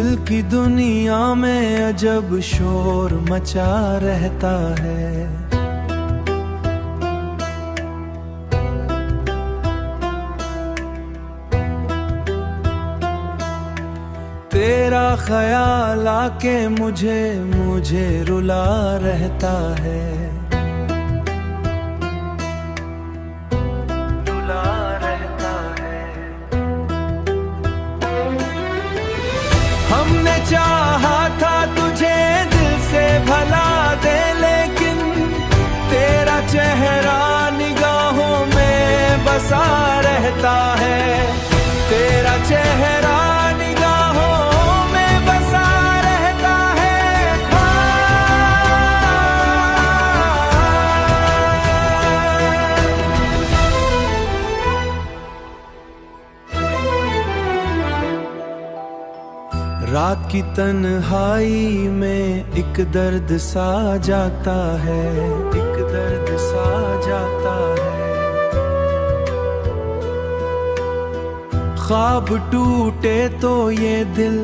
दिल की दुनिया में अजब शोर मचा रहता है। तेरा ख्याल आके मुझे रुला रहता है। हमने चाहा था तुझे दिल से भला दे, लेकिन तेरा चेहरा निगाहों में बसा रहता है। तेरा चेहरा निगाहों में बसा रहता है। रात की तन्हाई में एक दर्द सा जाता है, एक दर्द सा जाता है। ख्वाब टूटे तो ये दिल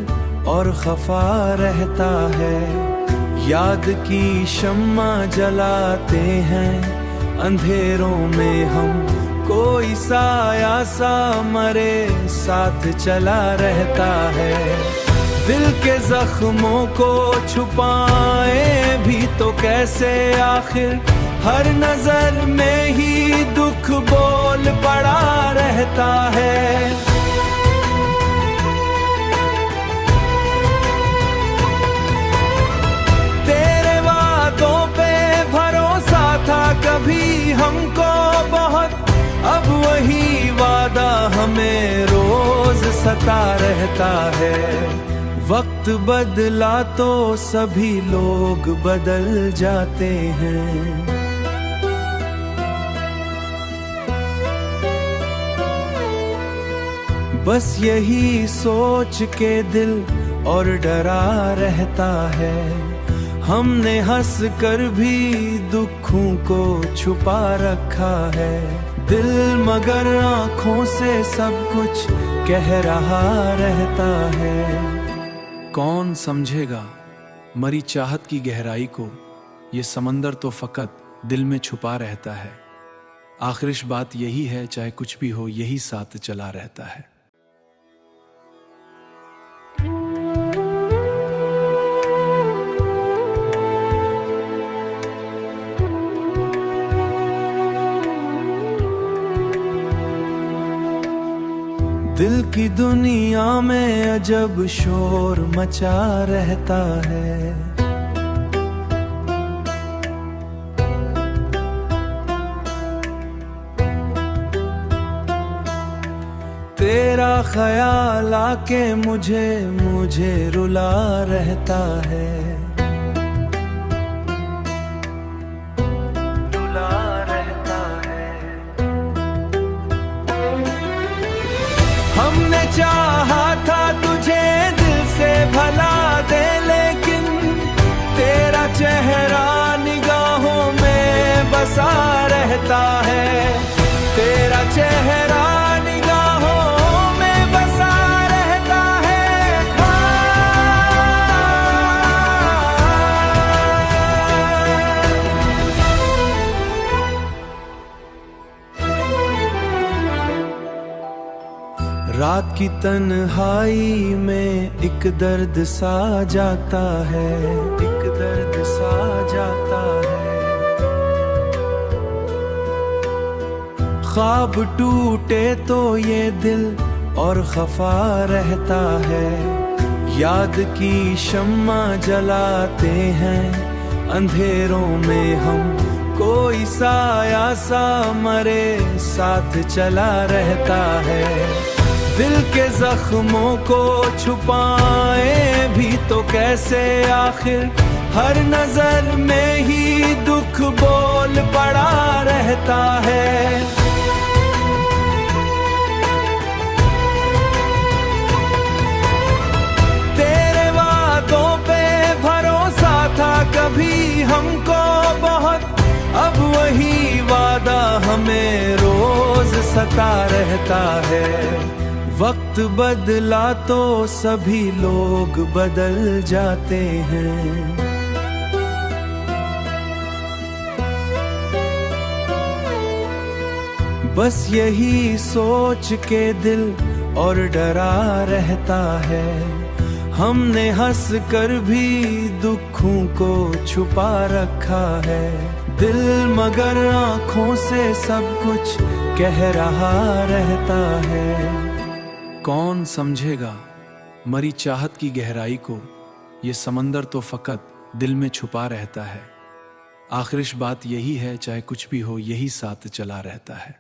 और खफा रहता है। याद की शम्मा जलाते हैं अंधेरों में हम, कोई साया सा मरे साथ चला रहता है। दिल के जख्मों को छुपाए भी तो कैसे, आखिर हर नजर में ही दुख बोल पड़ा रहता है। तेरे वादों पे भरोसा था कभी हमको बहुत, अब वही वादा हमें रोज सता रहता है। वक्त बदला तो सभी लोग बदल जाते हैं। बस यही सोच के दिल और डरा रहता है। हमने हंस कर भी दुखों को छुपा रखा है। दिल मगर आँखों से सब कुछ कह रहा रहता है। कौन समझेगा मरी चाहत की गहराई को, ये समंदर तो फकत दिल में छुपा रहता है। आखिरिश बात यही है, चाहे कुछ भी हो यही साथ चला रहता है। दिल की दुनिया में अजब शोर मचा रहता है। तेरा ख्याल आके मुझे रुला रहता है। हमने चाहा था तुझे दिल से भला दे, लेकिन तेरा चेहरा निगाहों में बसा रहता है। तेरा चेहरा निगाहों में बसा रहता है। रात की तन्हाई में एक दर्द सा जाता है, एक दर्द सा जाता है। ख्वाब टूटे तो ये दिल और खफा रहता है। याद की शम्मा जलाते हैं अंधेरों में हम, कोई साया सा मरे साथ चला रहता है। दिल के जख्मों को छुपाए भी तो कैसे, आखिर हर नजर में ही दुख बोल पड़ा रहता है। तेरे वादों पे भरोसा था कभी हमको बहुत, अब वही वादा हमें रोज सता रहता है। वक्त बदला तो सभी लोग बदल जाते हैं। बस यही सोच के दिल और डरा रहता है, हमने हंस कर भी दुखों को छुपा रखा है। दिल मगर आँखों से सब कुछ कह रहा रहता है। कौन समझेगा मरी चाहत की गहराई को, ये समंदर तो फकत दिल में छुपा रहता है। आखिरिश बात यही है, चाहे कुछ भी हो यही साथ चला रहता है।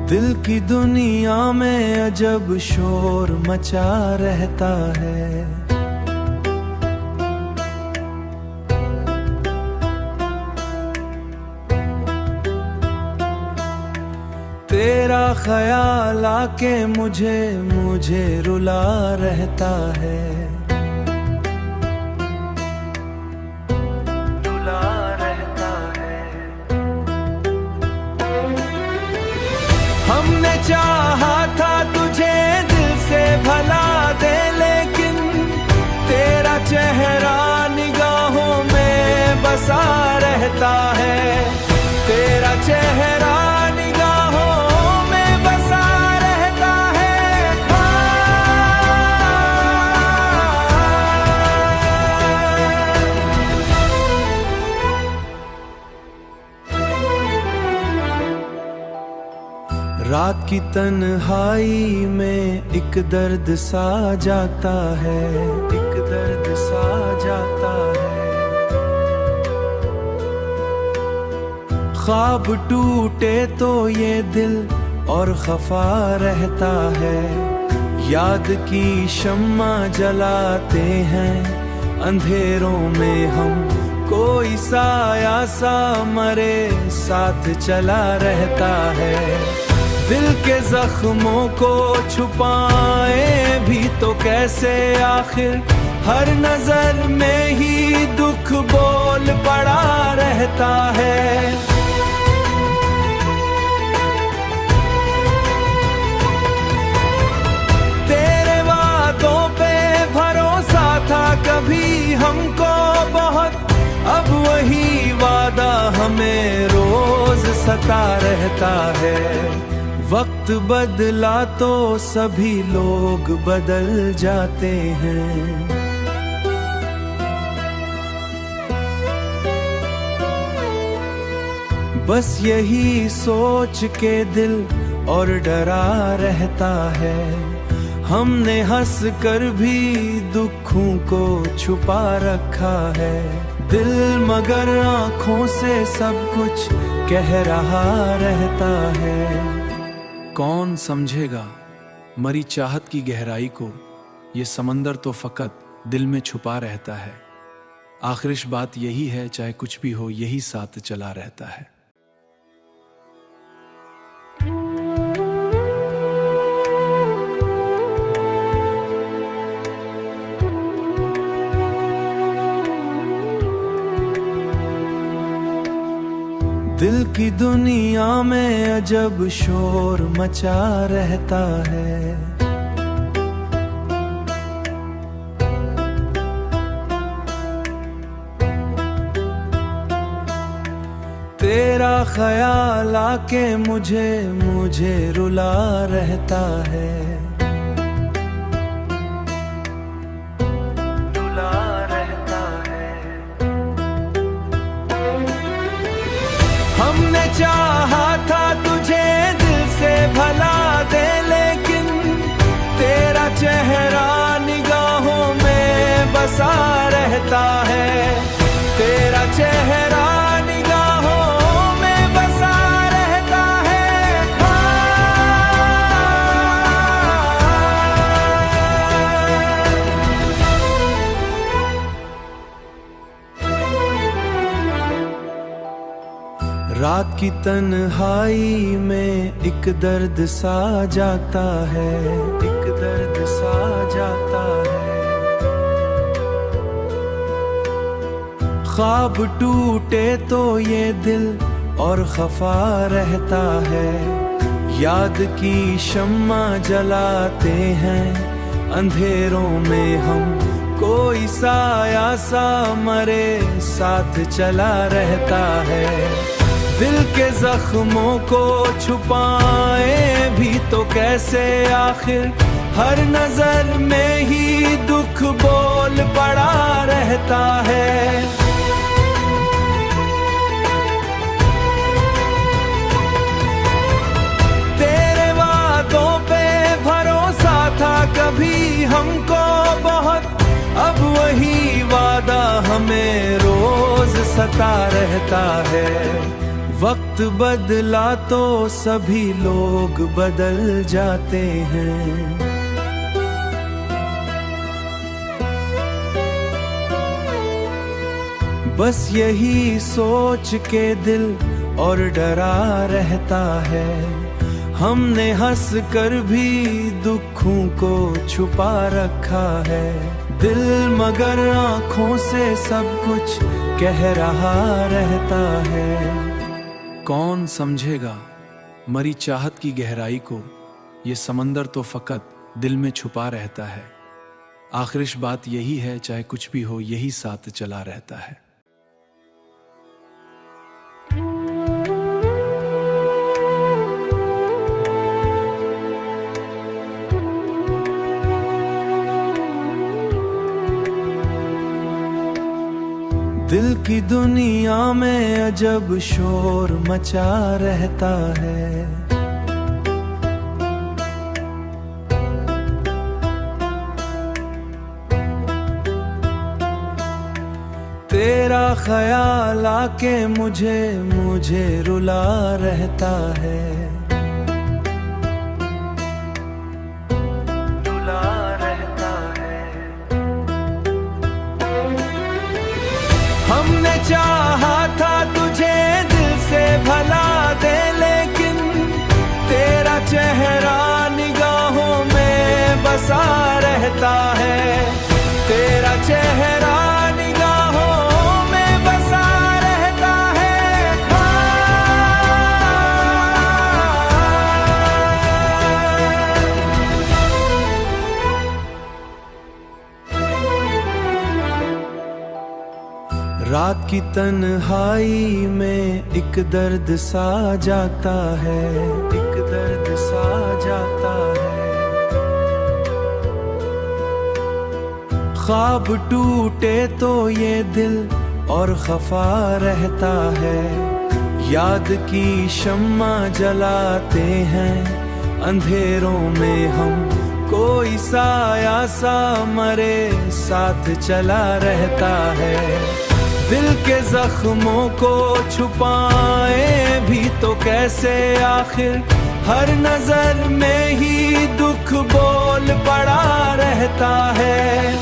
दिल की दुनिया में अजब शोर मचा रहता है। तेरा ख्याल आके मुझे रुला रहता है। हमने चाहा था तुझे दिल से भला दे, लेकिन तेरा चेहरा निगाहों में बसा रहता है। तेरा चेहरा निगाहों में बसा रहता है। रात की तन्हाई में एक दर्द सा जाता है, एक दर्द सा जाता है। ख्वाब टूटे तो ये दिल और खफा रहता है। याद की शम्मा जलाते हैं अंधेरों में हम, कोई साया सा मरे साथ चला रहता है। दिल के जख्मों को छुपाए भी तो कैसे, आखिर हर नजर में ही दुख बोल पड़ा रहता है। तेरे वादों पे भरोसा था कभी हमको बहुत, अब वही वादा हमें रोज सता रहता है। वक्त बदला तो सभी लोग बदल जाते हैं। बस यही सोच के दिल और डरा रहता है, हमने हंस कर भी दुखों को छुपा रखा है। दिल मगर आँखों से सब कुछ कह रहा रहता है। कौन समझेगा मरी चाहत की गहराई को, ये समंदर तो फकत दिल में छुपा रहता है। आखिरिश बात यही है, चाहे कुछ भी हो यही साथ चला रहता है। दिल की दुनिया में अजब शोर मचा रहता है। तेरा ख्याल आके मुझे रुला रहता है। हमने चाहा था तुझे दिल से भला दे, लेकिन तेरा चेहरा निगाहों में बसा रहता है। तेरा चेहरा निगाहों में बसा रहता है। रात की तन्हाई में एक दर्द सा जाता है, एक दर्द सा जाता है। ख्वाब टूटे तो ये दिल और खफा रहता है। याद की शम्मा जलाते हैं अंधेरों में हम, कोई साया सा मरे साथ चला रहता है। दिल के जख्मों को छुपाए भी तो कैसे, आखिर हर नजर में ही दुख बोल पड़ा रहता है। तेरे वादों पे भरोसा था कभी हमको बहुत, अब वही वादा हमें रोज सता रहता है। वक्त बदला तो सभी लोग बदल जाते हैं। बस यही सोच के दिल और डरा रहता है। हमने हंस कर भी दुखों को छुपा रखा है। दिल मगर आँखों से सब कुछ कह रहा रहता है। कौन समझेगा मरी चाहत की गहराई को, ये समंदर तो फकत दिल में छुपा रहता है। आखिरिश बात यही है, चाहे कुछ भी हो यही साथ चला रहता है। दिल की दुनिया में अजब शोर मचा रहता है। तेरा ख्याल आके मुझे रुला रहता है। हमने चाहा था तुझे दिल से भला दे, लेकिन तेरा चेहरा निगाहों में बसा रहता है। तेरा चेहरा निगाहों में बसा रहता है। रात की तन्हाई में एक दर्द सा जाता है, एक दर्द सा जाता है। ख्वाब टूटे तो ये दिल और खफा रहता है। याद की शम्मा जलाते हैं अंधेरों में हम, कोई साया सा मरे साथ चला रहता है। दिल के जख्मों को छुपाए भी तो कैसे, आखिर हर नजर में ही दुख बोल पड़ा रहता है।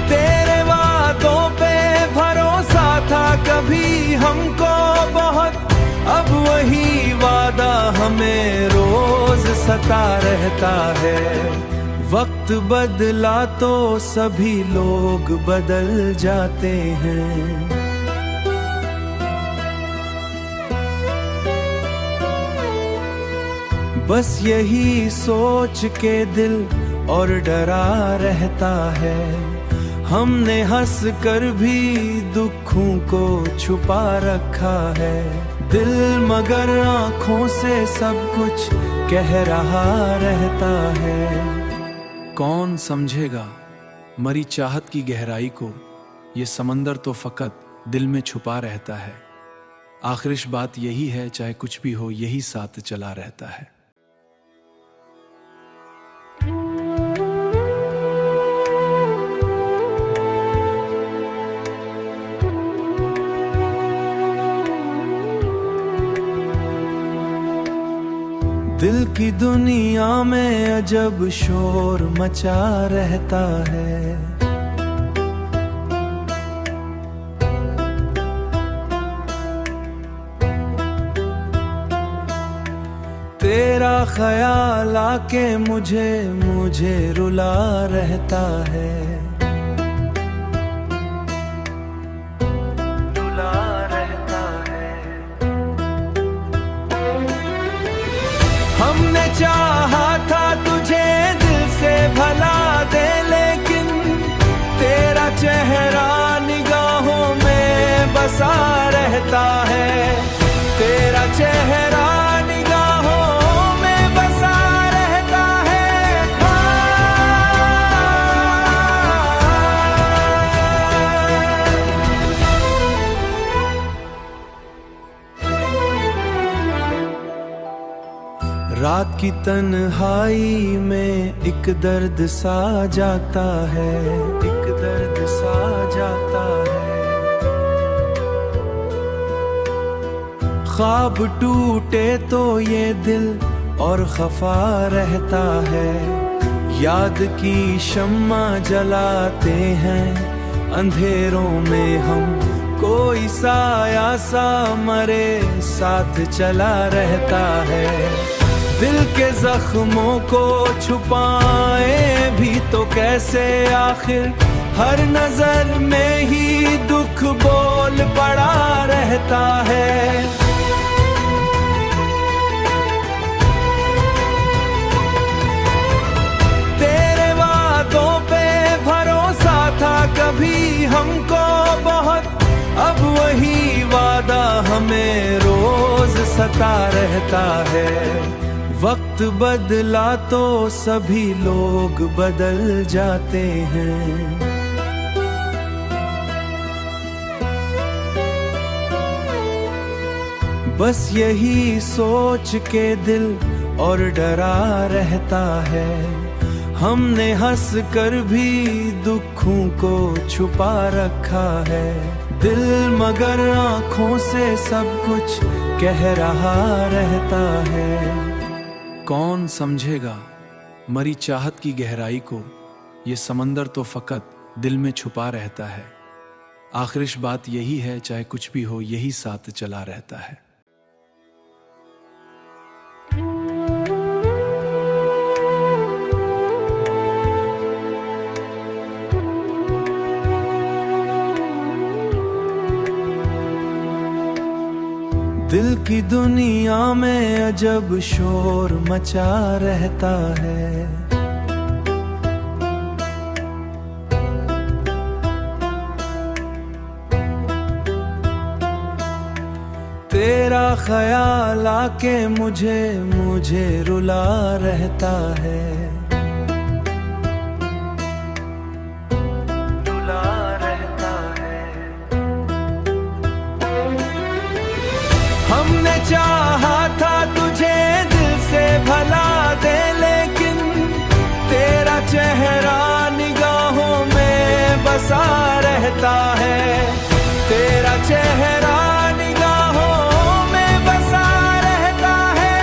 तेरे वादों पे भरोसा था कभी हमको बहुत, अब वही वादा हमें रोज सता रहता है। वक्त बदला तो सभी लोग बदल जाते हैं। बस यही सोच के दिल और डरा रहता है। हमने हंस कर भी दुखों को छुपा रखा है। दिल मगर आँखों से सब कुछ कह रहा रहता है। कौन समझेगा मरी चाहत की गहराई को, ये समंदर तो फकत दिल में छुपा रहता है। आखिरिश बात यही है, चाहे कुछ भी हो यही साथ चला रहता है। दिल की दुनिया में अजब शोर मचा रहता है। तेरा ख्याल आके मुझे रुला रहता है, रुला रहता है। हमने चाहा था तुझे दिल से भला दे, लेकिन तेरा चेहरा निगाहों में बसा रहता है, तेरा चेहरा निगाहों में बसा रहता है। रात की तन्हाई में एक दर्द सा जाता है, एक दर्द सा जाता है। ख्वाब टूटे तो ये दिल और खफा रहता है, याद की शम्मा जलाते हैं अंधेरों में हम, कोई साया सा मरे साथ चला रहता है। दिल के जख्मों को छुपाए भी तो कैसे, आखिर हर नजर में ही दुख बोल पड़ा रहता है। तेरे वादों पे भरोसा था कभी हमको बहुत, अब वही वादा हमें रोज सता रहता है। वक्त बदला तो सभी लोग बदल जाते हैं, बस यही सोच के दिल और डरा रहता है। हमने हंस कर भी दुखों को छुपा रखा है, दिल मगर आंखों से सब कुछ कह रहा रहता है। कौन समझेगा मरी चाहत की गहराई को, ये समंदर तो फकत दिल में छुपा रहता है। आखिरिश बात यही है, चाहे कुछ भी हो यही साथ चला रहता है। दिल की दुनिया में अजब शोर मचा रहता है, तेरा ख्याल आके मुझे रुला रहता है, रुला रहता है। हमने चाहा था तुझे दिल से भला दे, लेकिन तेरा चेहरा निगाहों में बसा रहता है, तेरा चेहरा निगाहों में बसा रहता है।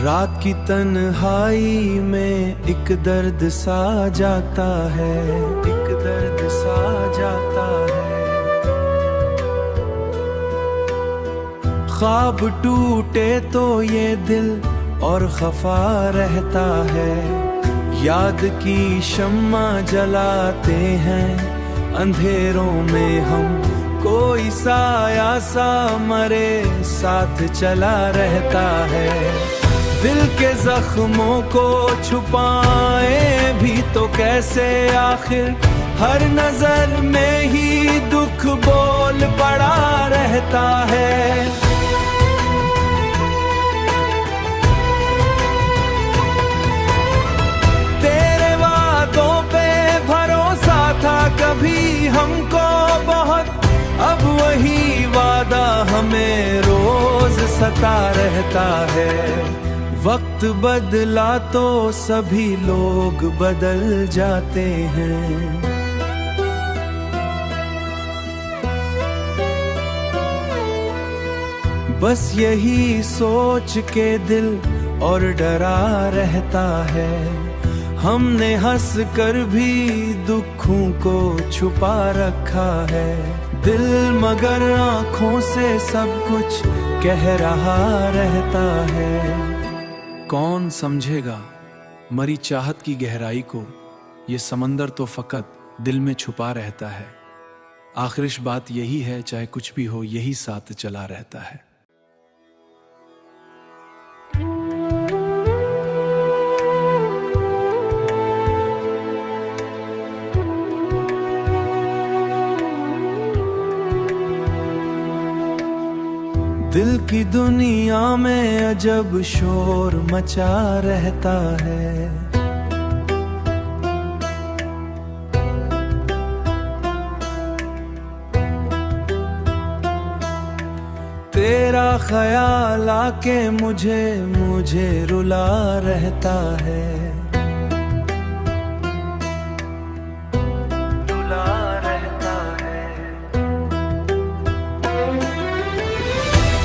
रात की तन्हाई में एक दर्द सा जाता है, एक दर्द सा जाता है। ख्वाब टूटे तो ये दिल और खफा रहता है, याद की शम्मा जलाते हैं अंधेरों में हम, कोई साया सा मरे साथ चला रहता है। दिल के जख्मों को छुपाए भी तो कैसे, आखिर हर नजर में ही दुख बोल पड़ा रहता है। तेरे वादों पे भरोसा था कभी हमको बहुत, अब वही वादा हमें रोज सता रहता है। वक्त बदला तो सभी लोग बदल जाते हैं, बस यही सोच के दिल और डरा रहता है। हमने हंस कर भी दुखों को छुपा रखा है। दिल मगर आंखों से सब कुछ कह रहा रहता है। कौन समझेगा मरी चाहत की गहराई को, ये समंदर तो फकत दिल में छुपा रहता है। आखिरिश बात यही है, चाहे कुछ भी हो यही साथ चला रहता है। दिल की दुनिया में अजब शोर मचा रहता है। तेरा ख्याल आके मुझे रुला रहता है। रुला रहता है।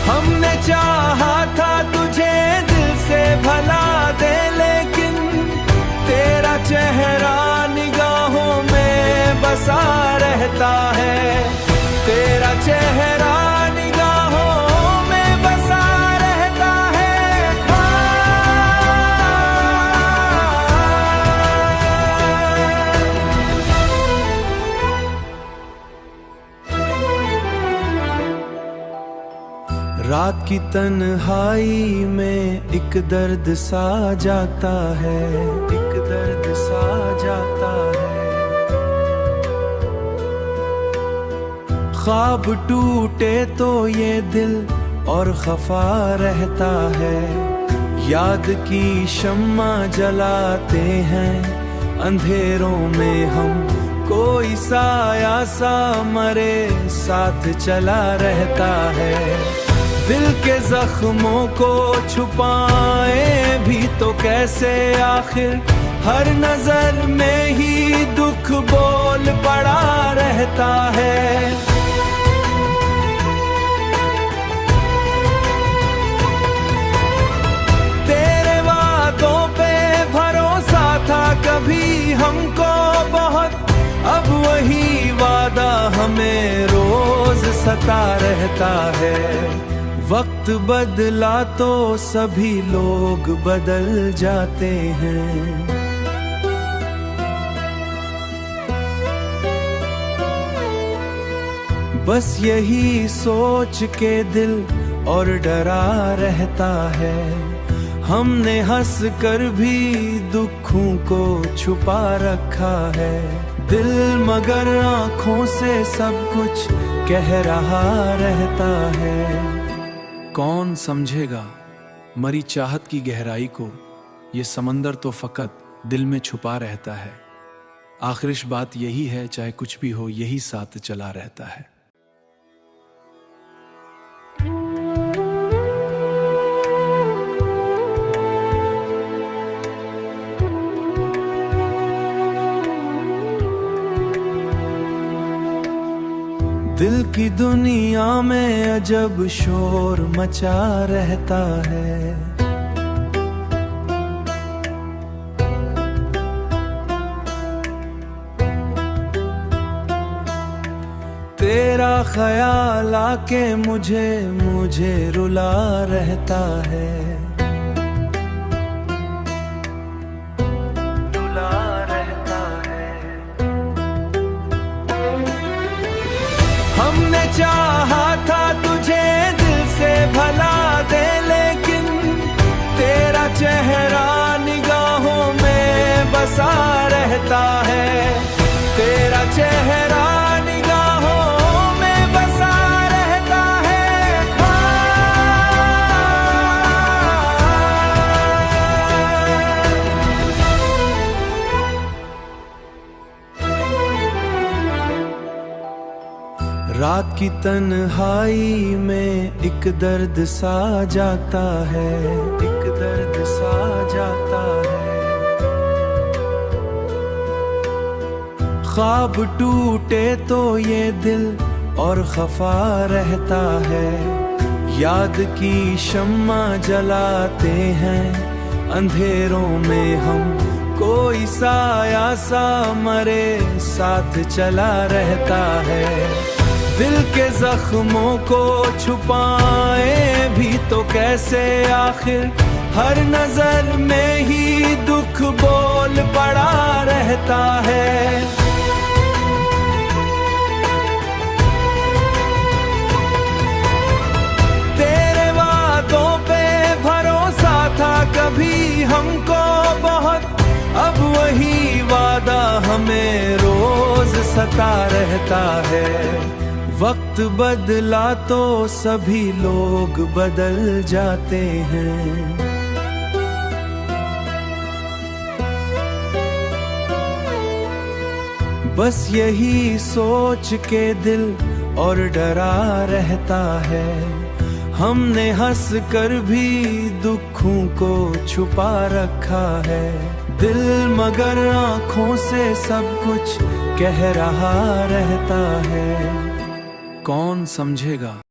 हमने चाहा था तुझे दिल से भला दे, लेकिन तेरा चेहरा निगाहों में बसा रहता है। तेरा चेहरा रात की तन्हाई में एक दर्द सा जाता है। एक दर्द सा जाता है। ख्वाब टूटे तो ये दिल और खफा रहता है। याद की शम्मा जलाते हैं अंधेरों में हम, कोई साया सा मरे साथ चला रहता है। दिल के जख्मों को छुपाए भी तो कैसे, आखिर हर नजर में ही दुख बोल पड़ा रहता है। तेरे वादों पे भरोसा था कभी हमको बहुत, अब वही वादा हमें रोज सता रहता है। वक्त बदला तो सभी लोग बदल जाते हैं। बस यही सोच के दिल और डरा रहता है। हमने हंस कर भी दुखों को छुपा रखा है। दिल मगर आंखों से सब कुछ कह रहा रहता है। कौन समझेगा मरी चाहत की गहराई को, ये समंदर तो फकत दिल में छुपा रहता है। आखिरिश बात यही है, चाहे कुछ भी हो यही साथ चला रहता है। दिल की दुनिया में अजब शोर मचा रहता है। तेरा ख्याल आके मुझे रुला रहता है। रुला रहता है। हमने चाहा था तुझे दिल से भला दे, लेकिन तेरा चेहरा निगाहों में बसा रहता है। तेरा चेहरा निगाहों में बसा रहता है। रात की तन्हाई में एक दर्द सा जाता है। एक दर्द सा जाता है। ख्वाब टूटे तो ये दिल और खफा रहता है। याद की शम्मा जलाते हैं अंधेरों में हम, कोई साया सा मरे साथ चला रहता है। दिल के जख्मों को छुपाए भी तो कैसे, आखिर हर नजर में ही दुख बोल पड़ा रहता है। तेरे वादों पे भरोसा था कभी हमको बहुत, अब वही वादा हमें रोज सता रहता है। वक्त बदला तो सभी लोग बदल जाते हैं। बस यही सोच के दिल और डरा रहता है। हमने हंस कर भी दुखों को छुपा रखा है। दिल मगर आँखों से सब कुछ कह रहा रहता है। कौन समझेगा